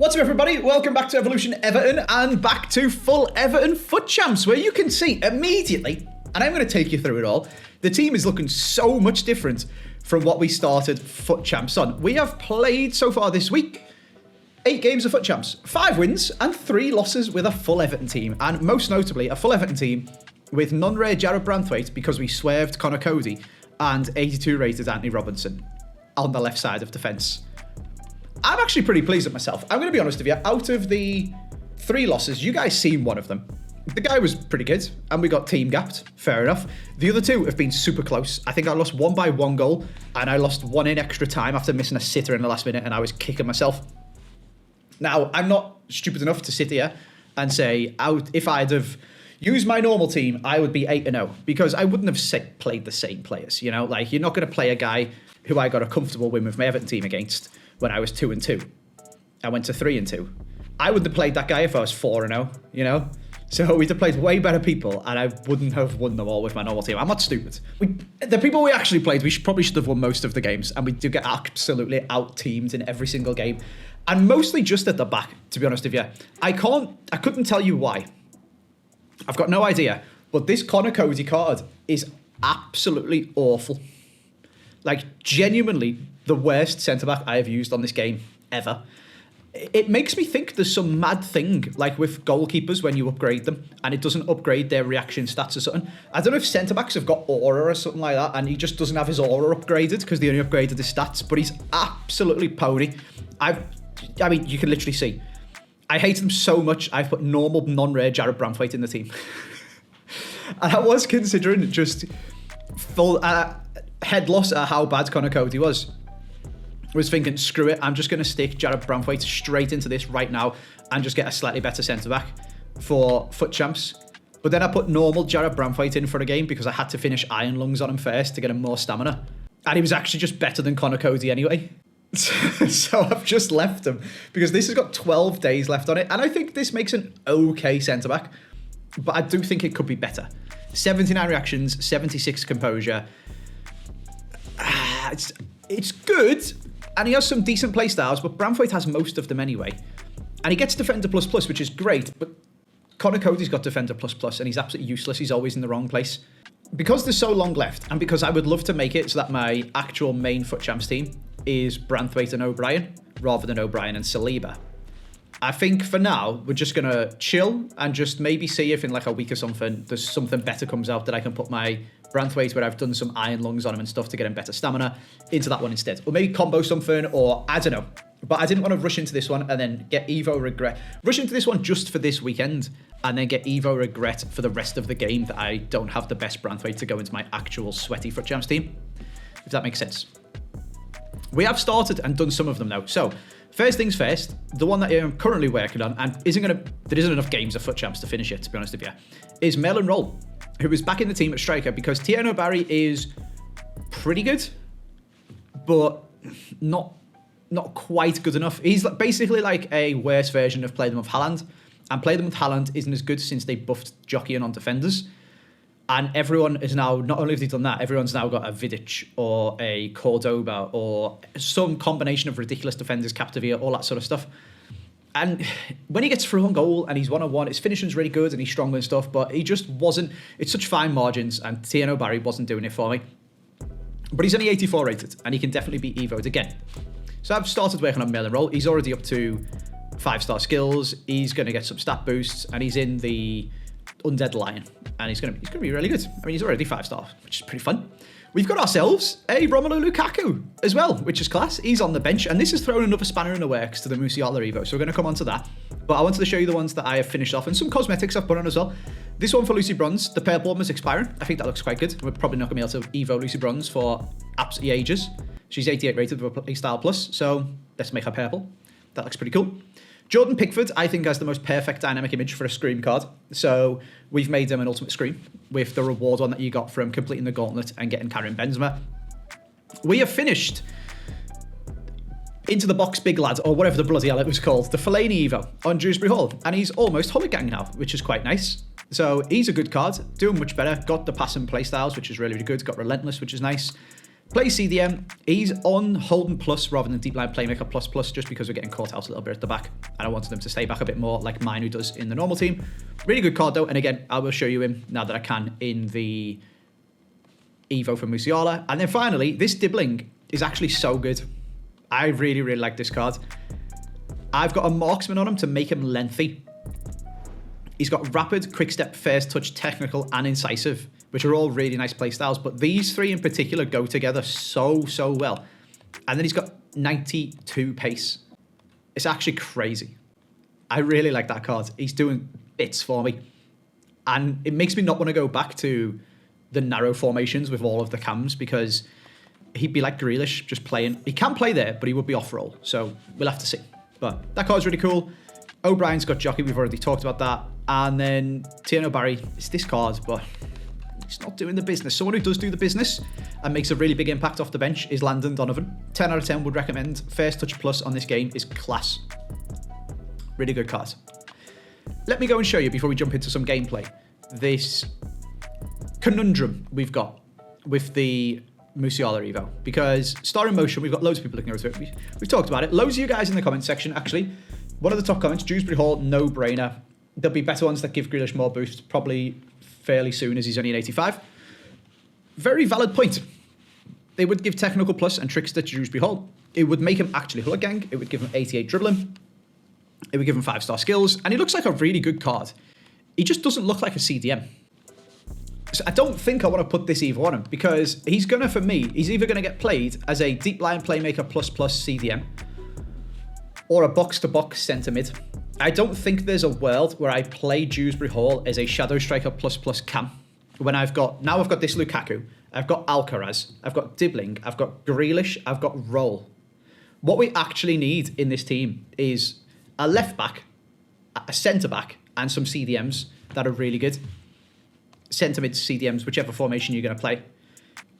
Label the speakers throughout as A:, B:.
A: What's up, everybody? Welcome back to Evolution Everton and back to full Everton FUT Champs, where you can see immediately, and I'm going to take you through it all, the team is looking so much different from what we started FUT Champs on. We have played so far this week 8 games of FUT Champs, 5 wins and 3 losses with a full Everton team, and most notably a full Everton team with non-rare Jarrad Branthwaite because we swerved Conor Cody and 82 rated Anthony Robinson on the left side of defence. I'm actually pretty pleased with myself. I'm going to be honest with you. Out of the 3 losses, you guys seen one of them. The guy was pretty good, and we got team gapped. Fair enough. The other 2 have been super close. I think I lost one by 1 goal, and I lost one in extra time after missing a sitter in the last minute, and I was kicking myself. Now, I'm not stupid enough to sit here and say, if I'd have used my normal team, I would be 8-0, because I wouldn't have played the same players. You know, like, you're not going to play a guy who I got a comfortable win with my Everton team against when I was 2-2. I went to 3-2. I wouldn't have played that guy if I was 4-0, you know? So we'd have played way better people, and I wouldn't have won them all with my normal team. I'm not stupid. The people we actually played, we probably should have won most of the games, and we do get absolutely out-teamed in every single game. And mostly just at the back, to be honest with you. I couldn't tell you why. I've got no idea. But this Conor Cody card is absolutely awful. Like, genuinely the worst centre-back I have used on this game ever. It makes me think there's some mad thing, like with goalkeepers when you upgrade them, and it doesn't upgrade their reaction stats or something. I don't know if centre-backs have got aura or something like that, and he just doesn't have his aura upgraded because they only upgraded his stats, but he's absolutely pony. I mean, you can literally see. I hate him so much, I've put normal, non-rare Jarrad Branthwaite in the team. And I was considering just full head loss at how bad Conor Cody was. I was thinking, screw it, I'm just going to stick Jarrad Branthwaite straight into this right now and just get a slightly better centre-back for FUT Champs. But then I put normal Jarrad Branthwaite in for a game because I had to finish Iron Lungs on him first to get him more stamina. And he was actually just better than Conor Cody anyway. So I've just left him because this has got 12 days left on it. And I think this makes an okay centre-back, but I do think it could be better. 79 reactions, 76 composure. It's good. And he has some decent play styles, but Branthwaite has most of them anyway. And he gets Defender++, which is great, but Conor Cody's got Defender++, and he's absolutely useless. He's always in the wrong place. Because there's so long left, and because I would love to make it so that my actual main FUT Champs team is Branthwaite and O'Brien, rather than O'Brien and Saliba, I think for now, we're just going to chill and just maybe see if in like a week or something, there's something better comes out that I can put my Branthwaite, where I've done some Iron Lungs on him and stuff to get him better stamina, into that one instead. Or maybe combo something, or I don't know. But I didn't want to rush into this one and then get Evo regret. Rush into this one just for this weekend and then get Evo regret for the rest of the game that I don't have the best Branthwaite to go into my actual sweaty FUT Champs team. If that makes sense. We have started and done some of them now. So, first things first, the one that I'm currently working on, and there isn't enough games of FUT Champs to finish it, to be honest with you, is Melon Roll, who is back in the team at striker because Tierney Barry is pretty good, but not quite good enough. He's basically like a worse version of Play Them with Haaland, and Play Them with Haaland isn't as good since they buffed jockeying on defenders. And everyone is now, not only have they done that, everyone's now got a Vidic or a Cordoba or some combination of ridiculous defenders, Captivia, all that sort of stuff. And when he gets through on goal and he's 1-on-1, his finishing's really good and he's strong and stuff, but he just wasn't, it's such fine margins, and Tierney Barry wasn't doing it for me. But he's only 84 rated and he can definitely be Evo'd again. So I've started working on Melon Roll. He's already up to 5-star skills. He's going to get some stat boosts, and he's in the Undead Lion, and he's going to be really good. I mean, he's already 5-star, which is pretty fun. We've got ourselves a Romelu Lukaku as well, which is class. He's on the bench, and this has thrown another spanner in the works to the Musiala Evo, so we're going to come on to that. But I wanted to show you the ones that I have finished off, and some cosmetics I've put on as well. This one for Lucy Bronze, the purple one was expiring. I think that looks quite good. We're probably not going to be able to Evo Lucy Bronze for absolutely ages. She's 88 rated with a Playstyle Plus, so let's make her purple. That looks pretty cool. Jordan Pickford, I think, has the most perfect dynamic image for a Scream card. So we've made him an Ultimate Scream with the reward one that you got from completing the gauntlet and getting Karim Benzema. We have finished Into the Box Big Lad, or whatever the bloody hell it was called, the Fellaini Evo on Dewsbury Hall. And he's almost Hologang now, which is quite nice. So he's a good card, doing much better. Got the pass and play styles, which is really, really good. Got Relentless, which is nice. Plays CDM. He's on Holden Plus rather than Deep Line Playmaker Plus Plus, just because we're getting caught out a little bit at the back. And I wanted him to stay back a bit more like Manu does in the normal team. Really good card though. And again, I will show you him now that I can in the Evo for Musiala. And then finally, this Dibbling is actually so good. I really, really like this card. I've got a marksman on him to make him lengthy. He's got rapid, quick step, first touch, technical, and incisive, which are all really nice play styles. But these three in particular go together so, so well. And then he's got 92 pace. It's actually crazy. I really like that card. He's doing bits for me. And it makes me not want to go back to the narrow formations with all of the cams, because he'd be like Grealish, just playing. He can play there, but he would be off roll. So we'll have to see. But that card's really cool. O'Brien's got Jockey. We've already talked about that. And then Tierno Barry, it's this card, but he's not doing the business. Someone who does do the business and makes a really big impact off the bench is Landon Donovan. 10 out of 10 would recommend. First touch plus on this game is class. Really good card. Let me go and show you, before we jump into some gameplay, this conundrum we've got with the Musiala Evo. Because Star in Motion, we've got loads of people looking over it. We've talked about it. Loads of you guys in the comment section, actually. One of the top comments, Dewsbury Hall, no-brainer. There'll be better ones that give Grealish more boosts, probably fairly soon, as he's only an 85. Very valid point. They would give Technical Plus and Trickster to Dewsbury Hall. It would make him actually Hullet Gang. It would give him 88 dribbling. It would give him 5-star skills. And he looks like a really good card. He just doesn't look like a CDM. So I don't think I want to put this Evo on him, because he's going to, for me, he's either going to get played as a Deep Line Playmaker plus CDM or a box-to-box centre mid. I don't think there's a world where I play Dewsbury Hall as a Shadow Striker plus cam. When I've got this Lukaku, I've got Alcaraz, I've got Dibbling, I've got Grealish, I've got Roll. What we actually need in this team is a left back, a centre back, and some CDMs that are really good. Centre mid CDMs, whichever formation you're going to play.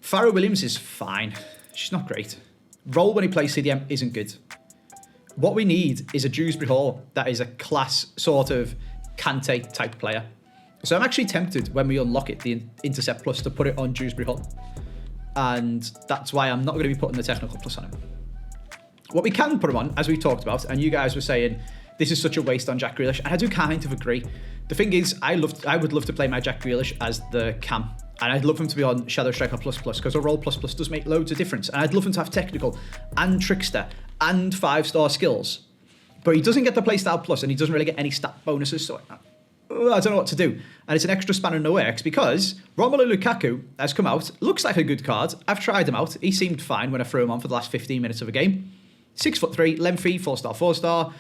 A: Farrell Williams is fine. She's not great. Roll when he plays CDM isn't good. What we need is a Dewsbury Hall that is a class sort of Kante type player. So I'm actually tempted when we unlock it, the Intercept Plus, to put it on Dewsbury Hall. And that's why I'm not going to be putting the Technical Plus on him. What we can put him on, as we talked about, and you guys were saying, this is such a waste on Jack Grealish, and I do kind of agree. The thing is, I would love to play my Jack Grealish as the cam. And I'd love him to be on Shadow Striker plus, because a Roll plus does make loads of difference. And I'd love him to have Technical and Trickster and 5-star skills. But he doesn't get the Playstyle Plus, and he doesn't really get any stat bonuses, so I don't know what to do. And it's an extra spanner in the works, because Romelu Lukaku has come out, looks like a good card. I've tried him out. He seemed fine when I threw him on for the last 15 minutes of a game. 6'3", lengthy, 4-star.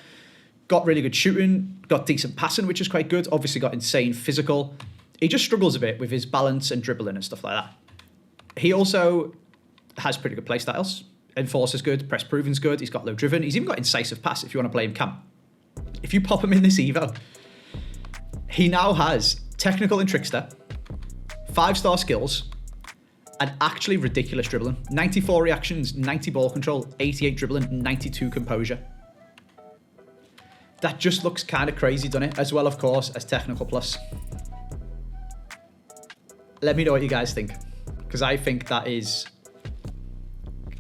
A: Got really good shooting, got decent passing, which is quite good. Obviously got insane physical. He just struggles a bit with his balance and dribbling and stuff like that. He also has pretty good play styles. Enforcer's good, press proven's good, he's got low driven, he's even got incisive pass if you want to play him cam. If you pop him in this Evo, he now has Technical and Trickster, 5-star skills, and actually ridiculous dribbling. 94 reactions, 90 ball control, 88 dribbling, 92 composure. That just looks kind of crazy, doesn't it? As well, of course, as Technical Plus. Let me know what you guys think, because I think that is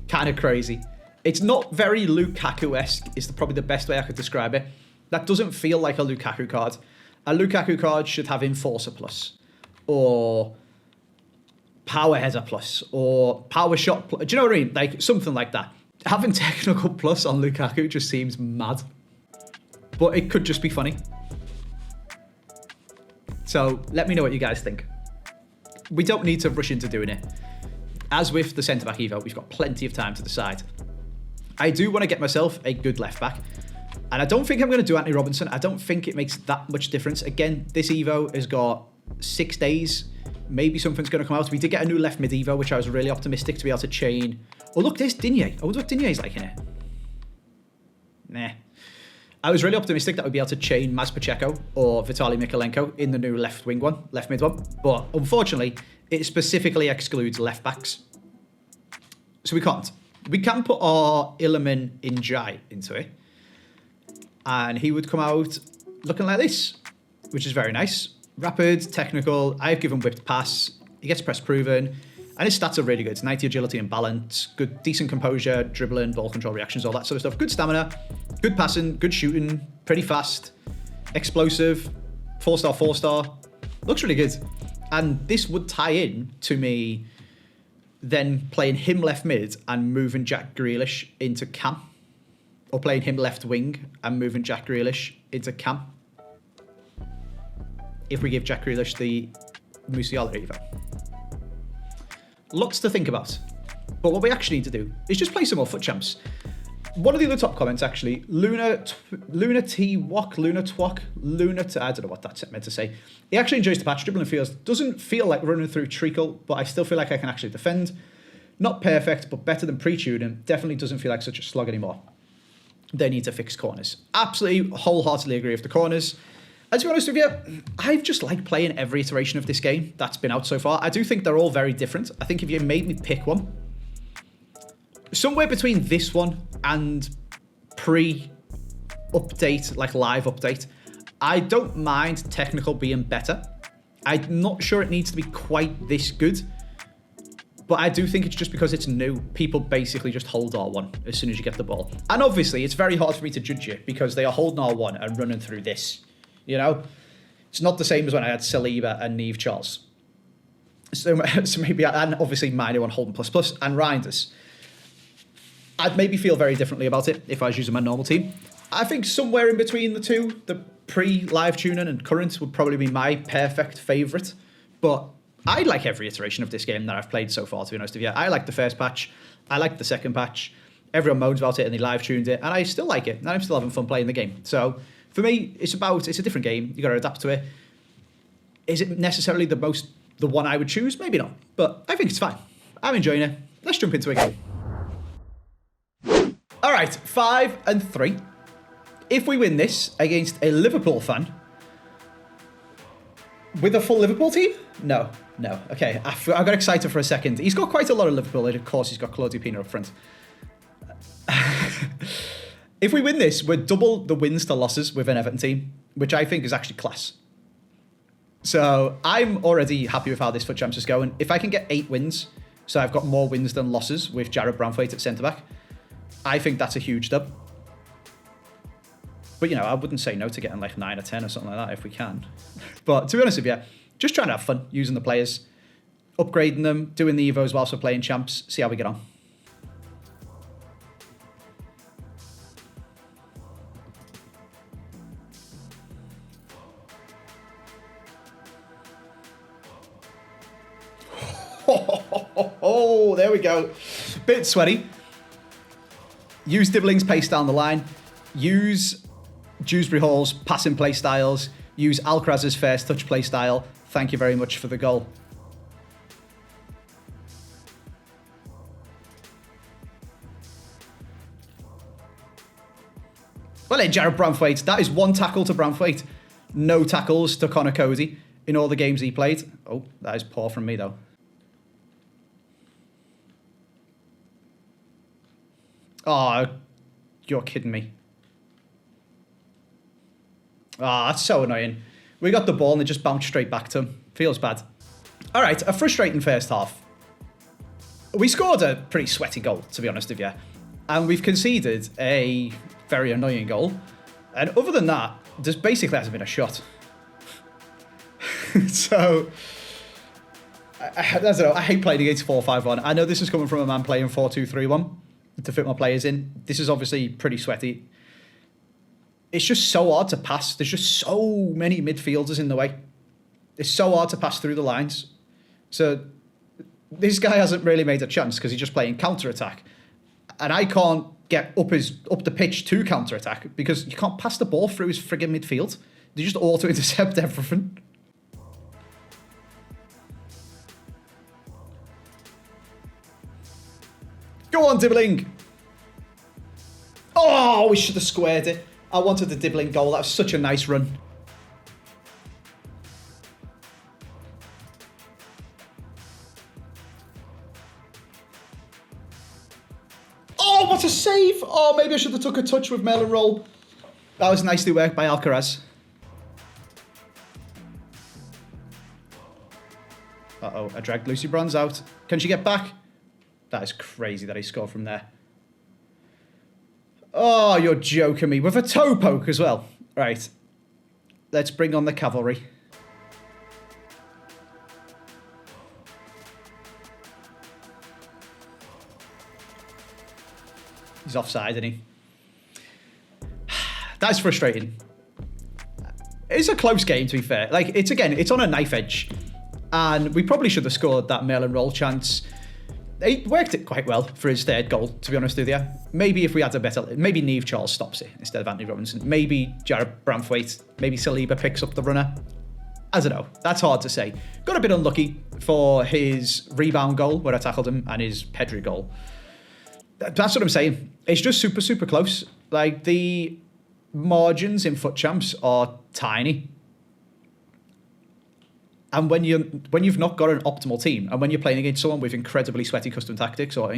A: kind of crazy. It's not very Lukaku-esque, is probably the best way I could describe it. That doesn't feel like a Lukaku card. A Lukaku card should have Enforcer Plus, or Power Header Plus, or Power Shot Plus. Do you know what I mean? Like, something like that. Having Technical Plus on Lukaku just seems mad. But it could just be funny. So, let me know what you guys think. We don't need to rush into doing it. As with the centre-back Evo, we've got plenty of time to decide. I do want to get myself a good left-back. And I don't think I'm going to do Anthony Robinson. I don't think it makes that much difference. Again, this Evo has got 6 days. Maybe something's going to come out. We did get a new left mid Evo, which I was really optimistic to be able to chain. Oh, look, there's Digne. I wonder what Digne's like in it. Nah. I was really optimistic that we'd be able to chain Maz Pacheco or Vitaly Mikalenko in the new left mid one. But unfortunately, it specifically excludes left backs. So we can't. We can put our Iliman Njai into it. And he would come out looking like this, which is very nice. Rapid, technical. I've given whipped pass. He gets press proven. And his stats are really good. 90 agility and balance, good, decent composure, dribbling, ball control reactions, all that sort of stuff. Good stamina, good passing, good shooting, pretty fast, explosive, 4-star, 4-star. Looks really good. And this would tie in to me then playing him left mid and moving Jack Grealish into cam. Or playing him left wing and moving Jack Grealish into cam. If we give Jack Grealish the Musiala either. Lots to think about. But what we actually need to do is just play some more FUT Champs. One of the other top comments, actually, Luna Twok, I don't know what that's meant to say. He actually enjoys the patch, dribbling feels, doesn't feel like running through treacle, but I still feel like I can actually defend. Not perfect, but better than pre-tuning. Definitely doesn't feel like such a slog anymore. They need to fix corners. Absolutely, wholeheartedly agree with the corners. And to be honest with you, I've just liked playing every iteration of this game that's been out so far. I do think they're all very different. I think if you made me pick one, somewhere between this one and pre-update, like live update, I don't mind technical being better. I'm not sure it needs to be quite this good, but I do think it's just because it's new. People basically just hold R1 as soon as you get the ball. And obviously, it's very hard for me to judge you because they are holding R1 and running through this. You know, it's not the same as when I had Saliba and Niamh Charles. So maybe, and obviously Mino on Holden ++ and Reinders. I'd maybe feel very differently about it if I was using my normal team. I think somewhere in between the two, the pre-live tuning and current would probably be my perfect favourite. But I like every iteration of this game that I've played so far, to be honest with you. I like the first patch. I like the second patch. Everyone moans about it and they live tuned it. And I still like it. And I'm still having fun playing the game. So for me, it's a different game. You got to adapt to it. Is it necessarily the one I would choose? Maybe not. But I think it's fine. I'm enjoying it. Let's jump into a game. All right, 5-3. If we win this against a Liverpool fan with a full Liverpool team? No. Okay, I got excited for a second. He's got quite a lot of Liverpool, and of course he's got Claudio Pina up front. If we win this, we're double the wins to losses with an Everton team, which I think is actually class. So I'm already happy with how this FUT Champs is going. If I can get 8 wins, so I've got more wins than losses with Jarrod Branthwaite at centre-back, I think that's a huge dub. But, you know, I wouldn't say no to getting like 9 or 10 or something like that if we can. But to be honest with you, just trying to have fun using the players, upgrading them, doing the Evos whilst we're playing Champs, see how we get on. Oh, there we go. Bit sweaty. Use Dibbling's pace down the line. Use Dewsbury Hall's passing play styles. Use Alcaraz's first touch play style. Thank you very much for the goal. Well then, Jarrod Branthwaite. That is 1 tackle to Branthwaite. No tackles to Connor Cody in all the games he played. Oh, that is poor from me though. Oh, you're kidding me. Ah, that's so annoying. We got the ball and it just bounced straight back to him. Feels bad. All right, a frustrating first half. We scored a pretty sweaty goal, to be honest with you. And we've conceded a very annoying goal. And other than that, there basically hasn't been a shot. So, I don't know. I hate playing against 4-5-1. I know this is coming from a man playing 4-2-3-1 to fit my players in. This is obviously pretty sweaty. It's just so hard to pass. There's just so many midfielders in the way. It's so hard to pass through the lines. So this guy hasn't really made a chance because he's just playing counter-attack. And I can't get up the pitch to counter-attack because you can't pass the ball through his friggin' midfield. They just auto-intercept everything. Go on, Dibbling. Oh, we should have squared it. I wanted the Dibbling goal. That was such a nice run. Oh, what a save. Oh, maybe I should have took a touch with Melon Roll. That was nicely worked by Alcaraz. Uh-oh, I dragged Lucy Bronze out. Can she get back? That is crazy that he scored from there. Oh, you're joking me. With a toe poke as well. Right. Let's bring on the cavalry. He's offside, isn't he? That's frustrating. It's a close game, to be fair. Like, it's on a knife edge. And we probably should have scored that mail and roll chance. He worked it quite well for his third goal, to be honest with you. Maybe if we had a better... Maybe Niamh Charles stops it instead of Anthony Robinson. Maybe Jared Branthwaite. Maybe Saliba picks up the runner. I don't know. That's hard to say. Got a bit unlucky for his rebound goal, where I tackled him, and his Pedri goal. That's what I'm saying. It's just super, super close. Like, the margins in FUT Champs are tiny. And when you've not got an optimal team, and when you're playing against someone with incredibly sweaty custom tactics, or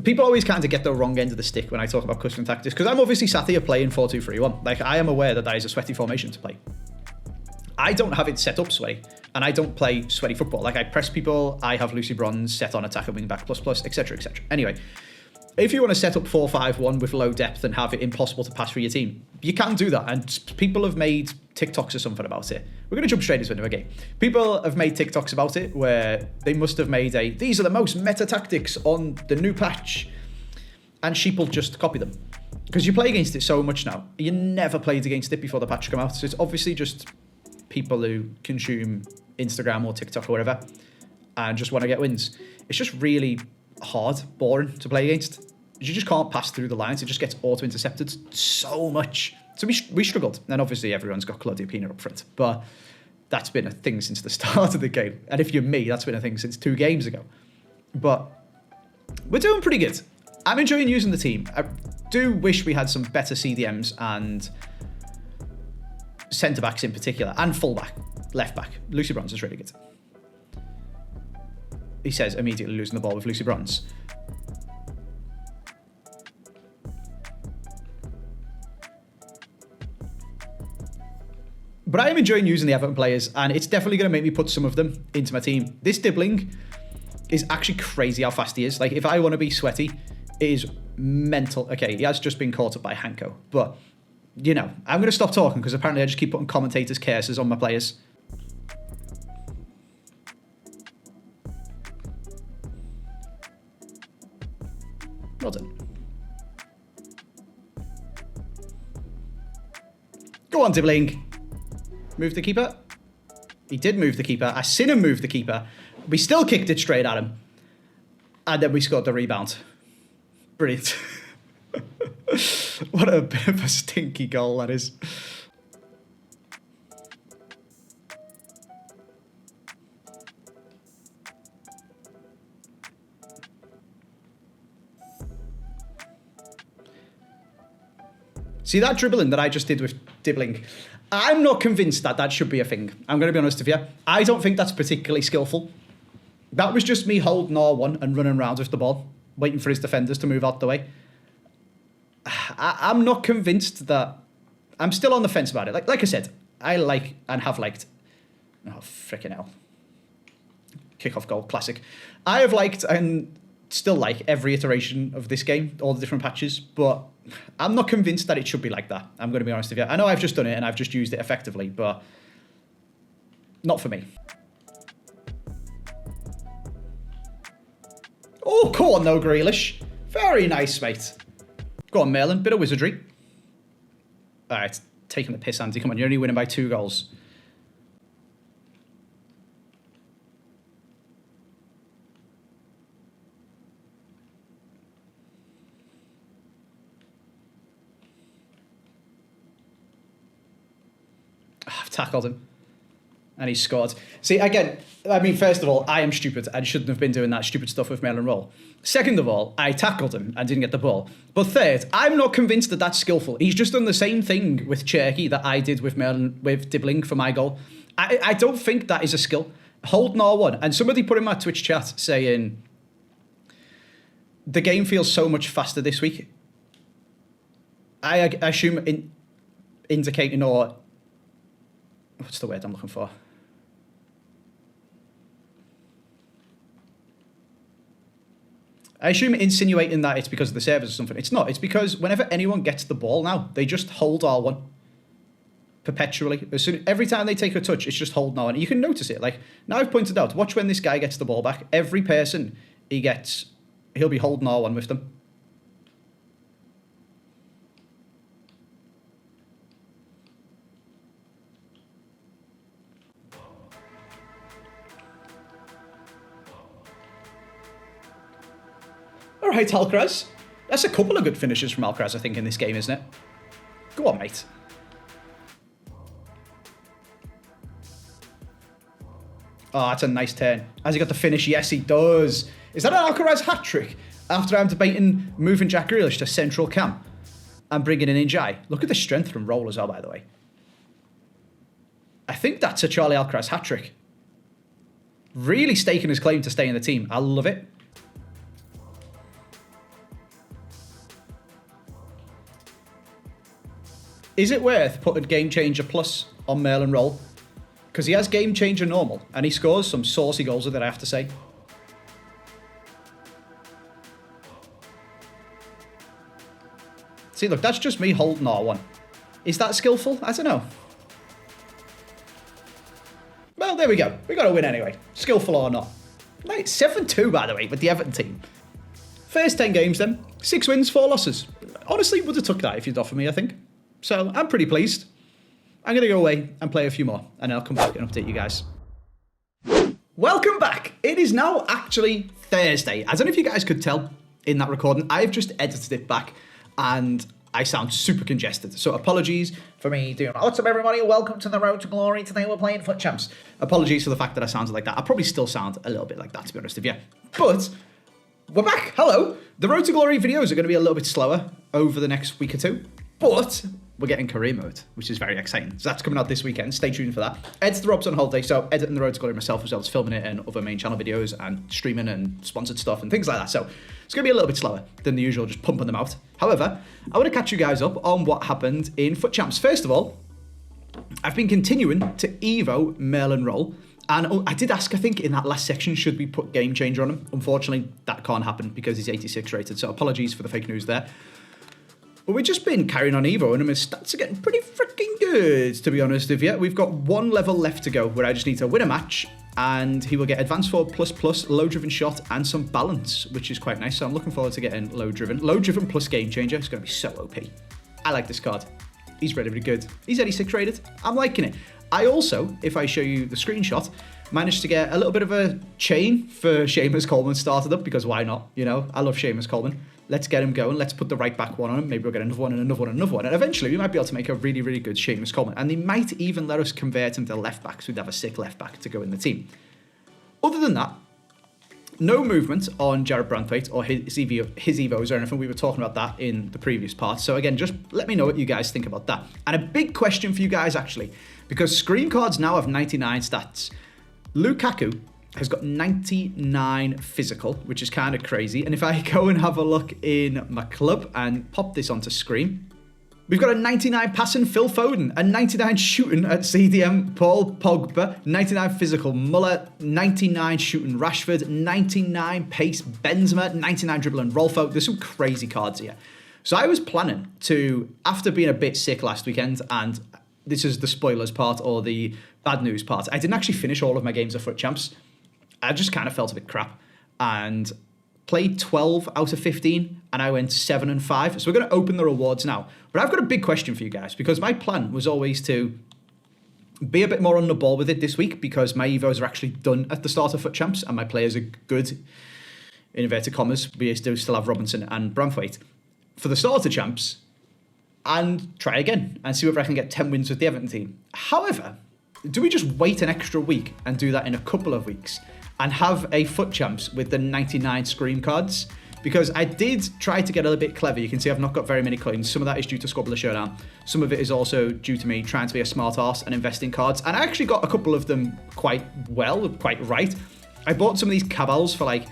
A: people always kind of get the wrong end of the stick when I talk about custom tactics, because I'm obviously sat here playing 4-2-3-1. Like, I am aware that that is a sweaty formation to play. I don't have it set up sweaty, and I don't play sweaty football. Like, I press people, I have Lucy Bronze set on attack and wing back plus, etc, etc. Anyway, if you want to set up 4-5-1 with low depth and have it impossible to pass for your team, you can do that. And people have made TikToks or something about it. We're going to jump straight into another game. People have made TikToks about it where they must have made these are the most meta tactics on the new patch. And sheeple just copy them. Because you play against it so much now. You never played against it before the patch came out. So it's obviously just people who consume Instagram or TikTok or whatever and just want to get wins. It's just really hard, boring to play against. You just can't pass through the lines. It just gets auto-intercepted so much. So we struggled. And obviously everyone's got Claudia Pina up front. But that's been a thing since the start of the game. And if you're me, that's been a thing since 2 games ago. But we're doing pretty good. I'm enjoying using the team. I do wish we had some better CDMs and centre-backs in particular. And full-back, left-back. Lucy Bronze is really good. He says immediately losing the ball with Lucy Bronze. But I am enjoying using the Everton players, and it's definitely going to make me put some of them into my team. This Dibbling is actually crazy how fast he is. Like, if I want to be sweaty, it is mental. Okay, he has just been caught up by Hanko. But, you know, I'm going to stop talking because apparently I just keep putting commentators' curses on my players. Well done. Go on, Dibbling. Move the keeper. He did move the keeper. I seen him move the keeper. We still kicked it straight at him. And then we scored the rebound. Brilliant. What a bit of a stinky goal that is. See that dribbling that I just did with Dibbling? I'm not convinced that that should be a thing. I'm going to be honest with you. I don't think that's particularly skillful. That was just me holding R1 and running around with the ball, waiting for his defenders to move out the way. I'm not convinced that... I'm still on the fence about it. Like I said, I like and have liked... Oh, freaking hell. Kickoff goal, classic. I have liked and still like every iteration of this game, all the different patches, but I'm not convinced that it should be like that. I'm going to be honest with you. I know I've just done it and I've just used it effectively, but not for me. Oh, come on, no, Grealish. Very nice, mate. Go on, Merlin. Bit of wizardry. All right, taking the piss, Andy. Come on, you're only winning by 2 goals. I've tackled him. And he scored. See, again, I mean, first of all, I am stupid. I shouldn't have been doing that stupid stuff with Mail and Roll. Second of all, I tackled him and didn't get the ball. But third, I'm not convinced that that's skillful. He's just done the same thing with Cherky that I did with Dibbling for my goal. I don't think that is a skill. Holding R1. And somebody put in my Twitch chat saying, the game feels so much faster this week. I assume indicating or... What's the word I'm looking for? I assume insinuating that it's because of the servers or something. It's not. It's because whenever anyone gets the ball now, they just hold R1 perpetually. Every time they take a touch, it's just hold R1. You can notice it. Like, now I've pointed out, watch when this guy gets the ball back. Every person he'll be holding R1 with them. All right, Alcaraz. That's a couple of good finishes from Alcaraz, I think, in this game, isn't it? Go on, mate. Oh, that's a nice turn. Has he got the finish? Yes, he does. Is that an Alcaraz hat-trick? After I'm debating moving Jack Grealish to central cam and bringing in Njai. Look at the strength from Roll as well, by the way. I think that's a Charlie Alcaraz hat-trick. Really staking his claim to stay in the team. I love it. Is it worth putting Game Changer Plus on Merlin Roll? Because he has Game Changer Normal, and he scores some saucy goals with it, I have to say. See, look, that's just me holding R1. Is that skillful? I don't know. Well, there we go. We got to win anyway. Skillful or not. Right, 7-2, by the way, with the Everton team. First 10 games, then. 6 wins, 4 losses. Honestly, would have took that if you'd offered me, I think. So, I'm pretty pleased. I'm going to go away and play a few more, and I'll come back and update you guys. Welcome back. It is now actually Thursday. I don't know if you guys could tell in that recording. I've just edited it back, and I sound super congested. So, apologies for me doing that. What's up, everybody? Welcome to the Road to Glory. Today we're playing FUT Champs. Apologies for the fact that I sounded like that. I probably still sound a little bit like that, to be honest with you. But we're back. Hello. The Road to Glory videos are going to be a little bit slower over the next week or two, but we're getting career mode, which is very exciting. So that's coming out this weekend. Stay tuned for that. Editor Rob's on holiday, so editing the Road to Glory myself as well as filming it and other main channel videos and streaming and sponsored stuff and things like that. So it's going to be a little bit slower than the usual, just pumping them out. However, I want to catch you guys up on what happened in FUT Champs. First of all, I've been continuing to Evo Merlin Roll. And I did ask, I think, in that last section, should we put Game Changer on him? Unfortunately, that can't happen because he's 86 rated. So apologies for the fake news there. But we've just been carrying on Evo, and his stats are getting pretty freaking good, to be honest with you. We've got 1 level left to go, where I just need to win a match, and he will get Advanced Forward plus, Low Driven Shot, and some balance, which is quite nice. So I'm looking forward to getting Low Driven. Low Driven plus Game Changer is going to be so OP. I like this card. He's really, really good. He's 86 rated. I'm liking it. I also, if I show you the screenshot, managed to get a little bit of a chain for Seamus Coleman started up, because why not? You know, I love Seamus Coleman. Let's get him going. Let's put the right back one on him. Maybe we'll get another one and another one and another one. And eventually we might be able to make a really, really good Seamus Coleman. And they might even let us convert him to left back, so we'd have a sick left back to go in the team. Other than that, no movement on Jared Branthwaite or his Evos or anything. We were talking about that in the previous part. So again, just let me know what you guys think about that. And a big question for you guys, actually, because screen cards now have 99 stats. Lukaku has got 99 physical, which is kind of crazy. And if I go and have a look in my club and pop this onto screen, we've got a 99 passing Phil Foden, a 99 shooting at CDM Paul Pogba, 99 physical Muller, 99 shooting Rashford, 99 pace Benzema, 99 dribbling Rolfo. There's some crazy cards here. So I was planning to, after being a bit sick last weekend, and this is the spoilers part or the bad news part, I didn't actually finish all of my games of FUT Champs. I just kind of felt a bit crap and played 12 out of 15 and I went 7-5. So we're going to open the rewards now. But I've got a big question for you guys, because my plan was always to be a bit more on the ball with it this week, because my Evos are actually done at the start of FUT Champs and my players are good, in inverted commas. We do still have Robinson and Branthwaite for the starter champs, and try again and see whether I can get 10 wins with the Everton team. However, do we just wait an extra week and do that in a couple of weeks and have a FUT Champs with the 99 screen cards? Because I did try to get a little bit clever. You can see I've not got very many coins. Some of that is due to Squabble the Showdown. Some of it is also due to me trying to be a smart arse and invest in cards. And I actually got a couple of them quite well, quite right. I bought some of these Cabals for like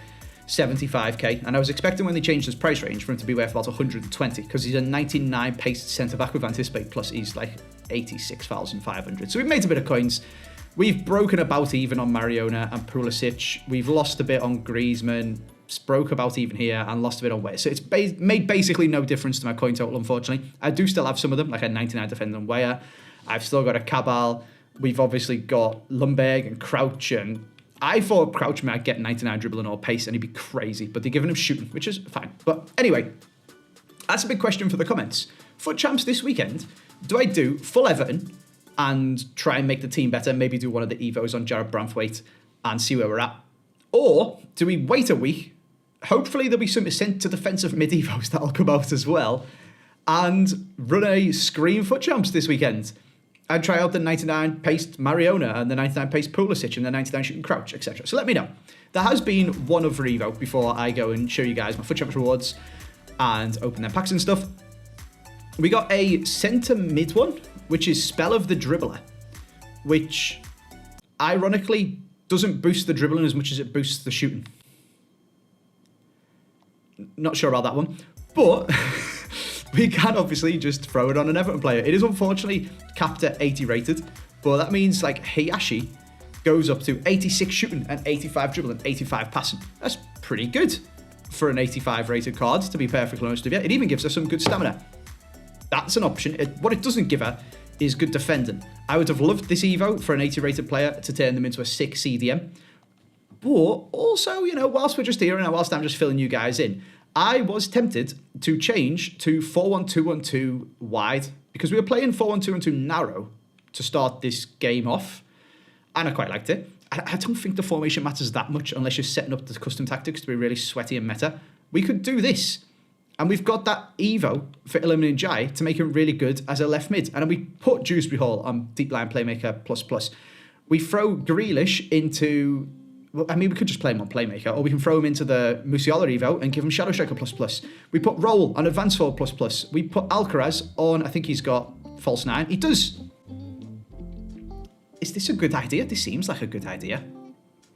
A: 75k, and I was expecting when they changed his price range for him to be worth about 120, because he's a 99 paced centre-back with Anticipate, plus he's like 86,500. So we've made a bit of coins. We've broken about even on Mariona and Pulisic. We've lost a bit on Griezmann. broke about even here and lost a bit on weight. So it's made basically no difference to my coin total, unfortunately. I do still have some of them, like a 99 defender and Weyer. I've still got a Cabal. We've obviously got Lundberg and Crouch, and I thought Crouch might get 99 dribbling or pace and he'd be crazy, but they're giving him shooting, which is fine. But anyway, that's a big question for the comments. FUT Champs this weekend, do I do full Everton and try and make the team better, maybe do one of the Evos on Jared Branthwaite and see where we're at? Or do we wait a week? Hopefully there'll be some centre defensive mid-Evos that'll come out as well, and run a Scream FUT Champs this weekend. I'd try out the 99 paced Mariona and the 99 paced Pulisic and the 99 shooting Crouch, etc. So let me know. There has been one other Evo before I go and show you guys my FUT Champs rewards and open their packs and stuff. We got a centre mid one, which is Spell of the Dribbler, which ironically doesn't boost the dribbling as much as it boosts the shooting. Not sure about that one, but we can obviously just throw it on an Everton player. It is unfortunately capped at 80 rated, but that means like Hayashi goes up to 86 shooting and 85 dribbling, 85 passing. That's pretty good for an 85 rated card, to be perfectly honest with you. It even gives her some good stamina. That's an option. What it doesn't give her is good defending. I would have loved this Evo for an 80 rated player to turn them into a 6 CDM. But also, you know, whilst we're just here and whilst I'm just filling you guys in, I was tempted to change to 4-1-2-1-2 wide because we were playing 4-1-2-1-2 narrow to start this game off, and I quite liked it. I don't think the formation matters that much unless you're setting up the custom tactics to be really sweaty and meta. We could do this, and we've got that Evo for Iliman Ndiaye to make him really good as a left mid, and we put Dewsbury Hall on deep line playmaker ++. We throw Grealish into... Well, I mean, we could just play him on Playmaker, or we can throw him into the Musiala Evo and give him Shadow Striker ++. We put Roll on Advanced Forward ++. We put Alcaraz on, I think he's got False 9. He does. Is this a good idea? This seems like a good idea.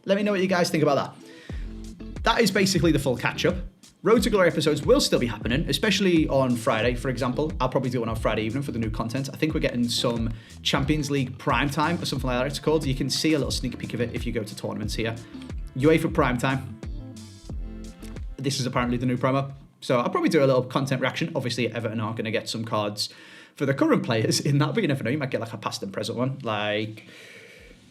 A: Let me know what you guys think about that. That is basically the full catch-up. Road to Glory episodes will still be happening, especially on Friday, for example. I'll probably do one on Friday evening for the new content. I think we're getting some Champions League Prime Time or something like that it's called. You can see a little sneak peek of it if you go to tournaments here. UEFA Prime Time. This is apparently the new promo. So I'll probably do a little content reaction. Obviously, Everton are going to get some cards for the current players in that, but you never know. You might get like a past and present one, like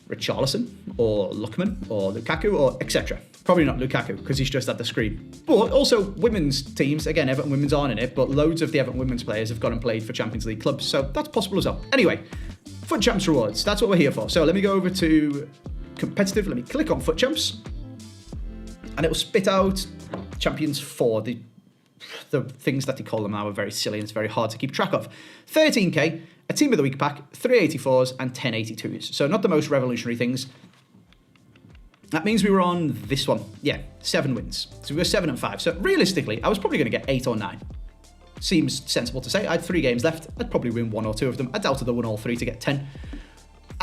A: Richarlison or Lookman or Lukaku or etc. Probably not Lukaku because he's just at the screen. But also women's teams, again, Everton women's aren't in it, but loads of the Everton women's players have gone and played for Champions League clubs, so that's possible as well. Anyway, FUT Champs rewards, that's what we're here for. So let me go over to competitive, let me click on FUT Champs, and it will spit out Champions 4. The things that they call them now are very silly and it's very hard to keep track of. 13k, a Team of the Week pack, 384s and 1082s. So not the most revolutionary things. That means we were on this one. Yeah, 7 wins. So we were 7 and 5. So realistically, I was probably going to get 8 or 9. Seems sensible to say. I had 3 games left. I'd probably win 1 or 2 of them. I doubted I'd win all 3 to get 10.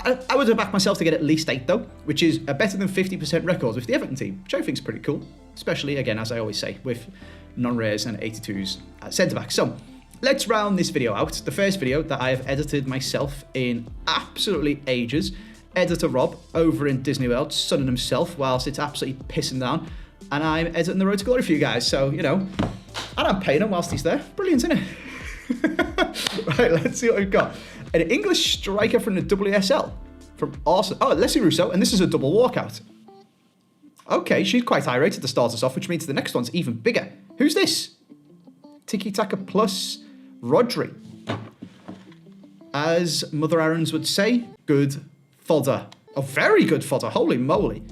A: I would have backed myself to get at least 8 though, which is a better than 50% record with the Everton team, which I think is pretty cool. Especially, again, as I always say, with non-rares and 82s at centre-back. So let's round this video out. The first video that I have edited myself in absolutely ages. Editor Rob over in Disney World, sunning himself whilst it's absolutely pissing down, and I'm editing the Road to Glory for you guys, so, you know, and I'm paying him whilst he's there. Brilliant, isn't it? Right, let's see what we've got. An English striker from the WSL, from Arsenal. Oh, Leslie Russo, and this is a double walkout. Okay, she's quite high rated to start us off, which means the next one's even bigger. Who's this? Tiki Taka plus Rodri. As Mother Aarons would say, good fodder. Oh, very good fodder. Holy moly.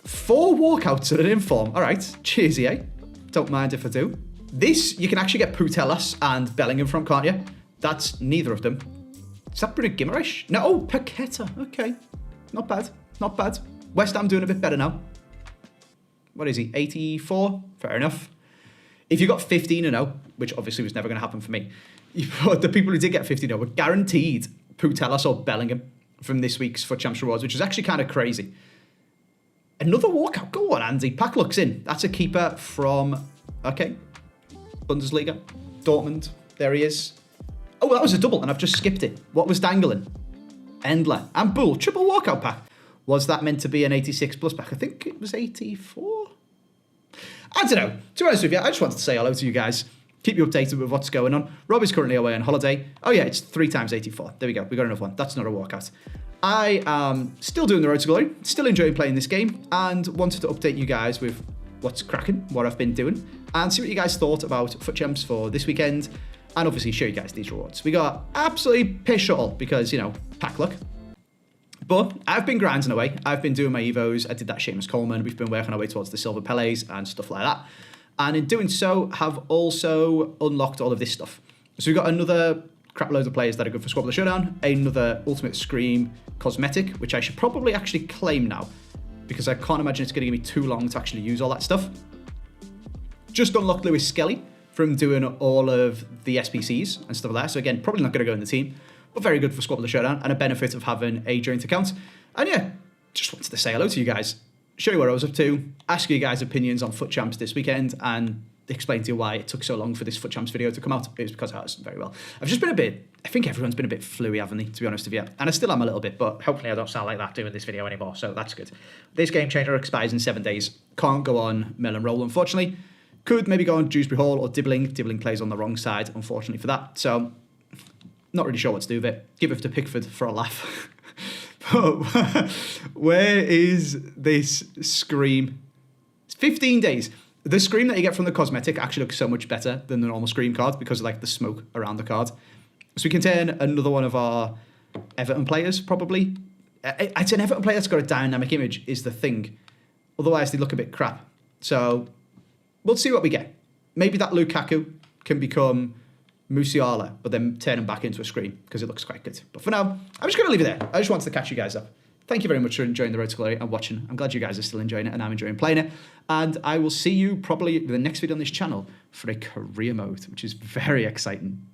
A: 4 walkouts at an inform. All right. Cheersy, eh? Don't mind if I do. This, you can actually get Putellas and Bellingham from, can't you? That's neither of them. Is that Bruno Guimaraes? No, oh, Paqueta. Okay. Not bad. Not bad. West Ham doing a bit better now. What is he? 84? Fair enough. If you got 15-0, which obviously was never going to happen for me, the people who did get 15-0 were guaranteed Putellas or Bellingham from this week's FUT Champs rewards, which is actually kind of crazy. Another walkout. Go on, Andy. Pack looks in. That's a keeper from, okay, Bundesliga, Dortmund. There he is. Oh, that was a double, and I've just skipped it. What was dangling? Endler and Bull. Triple walkout pack. Was that meant to be an 86 plus pack? I think it was 84. I don't know. To be honest with you, I just wanted to say hello to you guys. Keep you updated with what's going on. Rob is currently away on holiday. Oh yeah, it's 3 times 84. There we go. We got another one. That's not a walkout. I am still doing the Road to Glory, still enjoying playing this game, and wanted to update you guys with what's cracking, what I've been doing, and see what you guys thought about FUT Champs for this weekend, and obviously show you guys these rewards. We got absolutely piss all because, you know, pack luck. But I've been grinding away. I've been doing my Evos. I did that Seamus Coleman. We've been working our way towards the Silver Pelés and stuff like that. And in doing so, have also unlocked all of this stuff. So we've got another crap load of players that are good for Squad of the Showdown, another Ultimate Scream cosmetic, which I should probably actually claim now, because I can't imagine it's going to give me too long to actually use all that stuff. Just unlocked Lewis Skelly from doing all of the SPCs and stuff like that. So again, probably not going to go in the team, but very good for Squad of the Showdown and a benefit of having a joint account. And yeah, just wanted to say hello to you guys, show you what I was up to, ask you guys opinions on FUT Champs this weekend, and explain to you why it took so long for this FUT Champs video to come out. It was because I was very well. I've just been a bit, I think everyone's been a bit fluey, haven't they, to be honest with you? And I still am a little bit, but hopefully I don't sound like that doing this video anymore, so that's good. This game changer expires in 7 days. Can't go on Mill and Roll, unfortunately. Could maybe go on Dewsbury Hall or Dibbling. Dibbling plays on the wrong side, unfortunately, for that. So, not really sure what to do with it. Give it to Pickford for a laugh. But where is this Scream? It's 15 days. The Scream that you get from the cosmetic actually looks so much better than the normal Scream card because of like the smoke around the card. So we can turn another one of our Everton players, probably. It's an Everton player that's got a dynamic image is the thing. Otherwise, they look a bit crap. So we'll see what we get. Maybe that Lukaku can become Musiala, but then turn him back into a Scream because it looks quite good. But for now, I'm just going to leave it there. I just wanted to catch you guys up. Thank you very much for enjoying the Road to Glory and watching. I'm glad you guys are still enjoying it and I'm enjoying playing it. And I will see you probably in the next video on this channel for a career mode, which is very exciting.